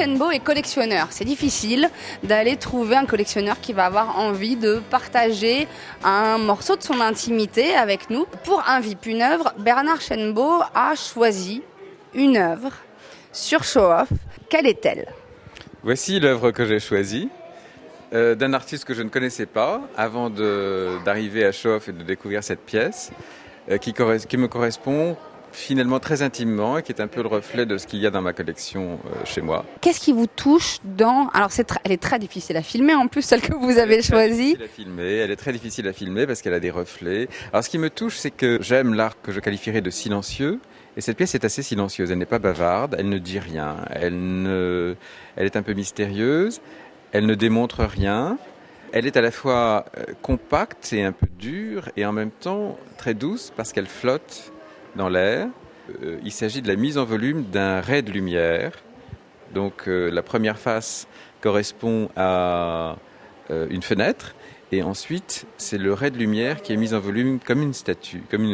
Chenbeau est collectionneur. C'est difficile d'aller trouver un collectionneur qui va avoir envie de partager un morceau de son intimité avec nous. Pour un VIP, une œuvre, Bernard Chenbeau a choisi une œuvre sur Show Off. Quelle est-elle ? Voici l'œuvre que j'ai choisie, d'un artiste que je ne connaissais pas avant d'arriver à Show Off et de découvrir cette pièce, qui me correspond finalement très intimement et qui est un peu le reflet de ce qu'il y a dans ma collection chez moi. Qu'est-ce qui vous touche dans... Alors elle est très difficile à filmer en plus, celle que vous avez choisie. Elle est très difficile à filmer parce qu'elle a des reflets. Alors ce qui me touche, c'est que j'aime l'art que je qualifierais de silencieux. Et cette pièce est assez silencieuse, elle n'est pas bavarde, elle ne dit rien, elle est un peu mystérieuse, elle ne démontre rien. Elle est à la fois compacte et un peu dure et en même temps très douce parce qu'elle flotte dans l'air. Il s'agit de la mise en volume d'un ray de lumière. Donc la première face correspond à une fenêtre et ensuite c'est le ray de lumière qui est mis en volume comme une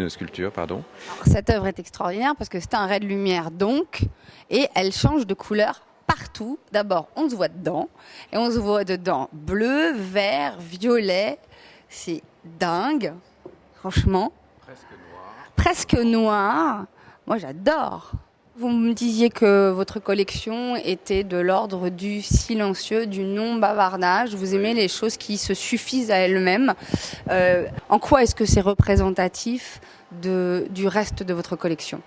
sculpture. Alors, cette œuvre est extraordinaire parce que c'est un ray de lumière donc et elle change de couleur partout. D'abord on se voit dedans et on se voit dedans bleu, vert, violet. C'est dingue, franchement. Presque noir. Moi, j'adore. Vous me disiez que votre collection était de l'ordre du silencieux, du non-bavardage. Vous aimez les choses qui se suffisent à elles-mêmes. En quoi est-ce que c'est représentatif du reste de votre collection ?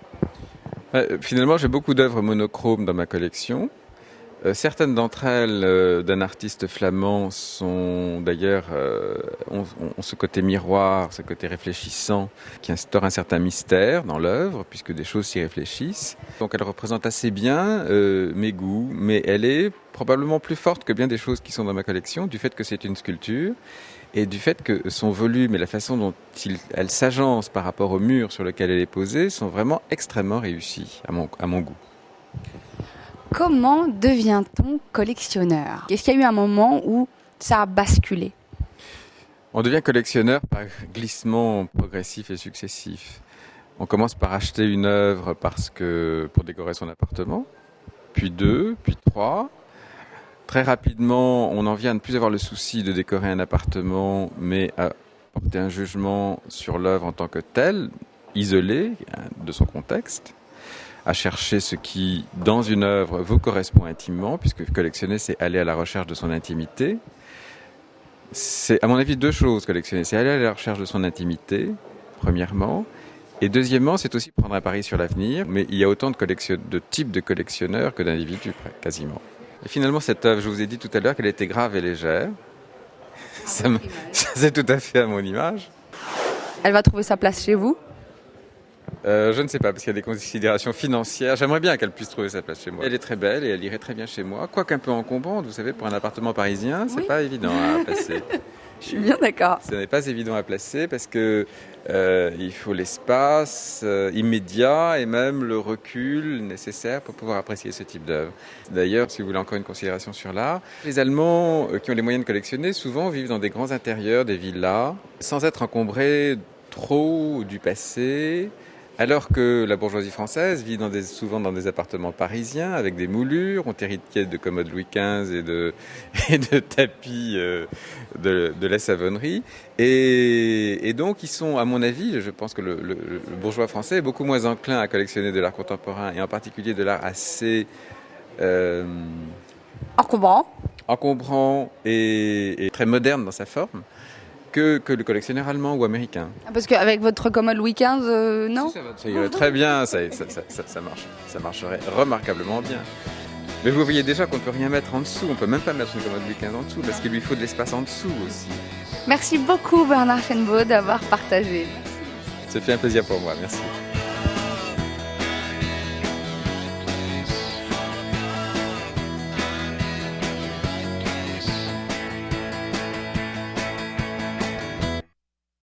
Finalement, j'ai beaucoup d'œuvres monochromes dans ma collection. Certaines d'entre elles, d'un artiste flamand, sont d'ailleurs ont ce côté miroir, ce côté réfléchissant, qui instaure un certain mystère dans l'œuvre, puisque des choses s'y réfléchissent. Donc elle représente assez bien mes goûts, mais elle est probablement plus forte que bien des choses qui sont dans ma collection, du fait que c'est une sculpture, et du fait que son volume et la façon dont elle s'agence par rapport au mur sur lequel elle est posée sont vraiment extrêmement réussis à mon goût. Comment devient-on collectionneur ? Est-ce qu'il y a eu un moment où ça a basculé ? On devient collectionneur par glissement progressif et successif. On commence par acheter une œuvre pour décorer son appartement, puis 2, puis 3. Très rapidement, on en vient à ne plus avoir le souci de décorer un appartement, mais à porter un jugement sur l'œuvre en tant que telle, isolée de son contexte, à chercher ce qui, dans une œuvre, vous correspond intimement, puisque collectionner, c'est aller à la recherche de son intimité. C'est, à mon avis, 2 choses, collectionner. C'est aller à la recherche de son intimité, premièrement. Et deuxièmement, c'est aussi prendre un pari sur l'avenir. Mais il y a autant de types de collectionneurs que d'individus, quasiment. Et finalement, cette œuvre, je vous ai dit tout à l'heure qu'elle était grave et légère. C'est tout à fait à mon image. Elle va trouver sa place chez vous ? Je ne sais pas, parce qu'il y a des considérations financières. J'aimerais bien qu'elle puisse trouver sa place chez moi. Elle est très belle et elle irait très bien chez moi. Quoique un peu encombrante, vous savez, pour un appartement parisien, c'est pas évident à placer. Je suis bien d'accord. Ce n'est pas évident à placer parce que il faut l'espace immédiat et même le recul nécessaire pour pouvoir apprécier ce type d'œuvre. D'ailleurs, si vous voulez encore une considération sur l'art, les Allemands qui ont les moyens de collectionner souvent vivent dans des grands intérieurs, des villas, sans être encombrés trop du passé. Alors que la bourgeoisie française vit souvent dans des appartements parisiens avec des moulures, ont hérité de commodes Louis XV et de tapis de la Savonnerie. Et donc ils sont, à mon avis, je pense que le bourgeois français est beaucoup moins enclin à collectionner de l'art contemporain et en particulier de l'art assez encombrant et très moderne dans sa forme. Que le collectionneur allemand ou américain. Parce qu'avec votre commode Louis XV, non ? Ça irait très bien, ça marcherait remarquablement bien. Mais vous voyez déjà qu'on ne peut rien mettre en dessous, on ne peut même pas mettre une commode Louis XV en dessous, parce qu'il lui faut de l'espace en dessous aussi. Merci beaucoup Bernard Chenbeau d'avoir partagé. Ça fait un plaisir pour moi, merci.